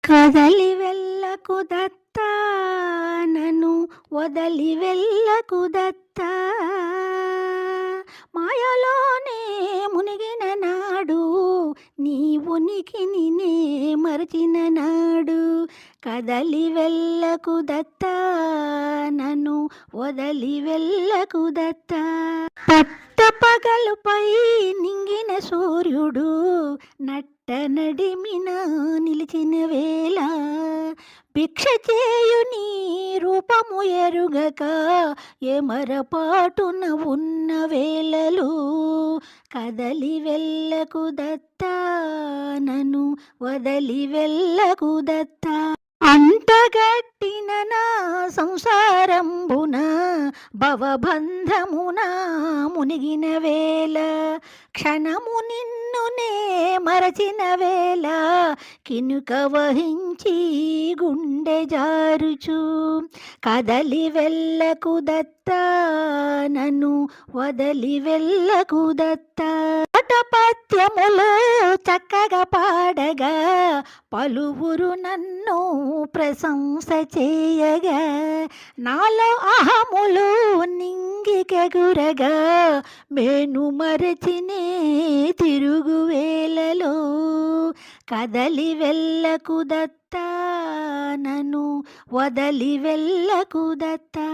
కదలి వెళ్ళకు దత్తా, నన్ను వదలి వెళ్ళకు దత్తా. మాయలోనే మునిగిన నాడు, నీ ఉనికిని నే మరచిన నాడు. కదలి వెళ్ళకు దత్తా, నన్ను వదలి వెళ్ళకు దత్తా. పట్టపగలుపై నింగిన సూర్యుడు నట్ట నడిమిన నిలిచిన వేళ, భిక్ష చేయు నీ రూపము ఎరుగక ఎమరపాటున ఉన్న వేళలు. కదలి వెళ్ళకు దత్తా, నన్ను వదలి వెళ్ళకు దత్తా. అంటగట్టిన నా సంసారంబున భవబంధమున మునిగిన వేళ, క్షణము నిన్ను నే మరచిన వేళ, కినుక వహించి గుండె జారుచు. కదలి వెళ్ళకు దత్తా, నన్ను వదలి వెళ్ళకు దత్తా. పద్యములు చక్కగా పాడగా పలువురు నన్ను ప్రశంస చేయగా, నాలో అహములు నింగికెగురగా మేను మరచినే తిరుగు వేళలో. కదలి వెళ్ళకు దత్తా, నన్ను వదలి వెళ్ళకు దత్తా.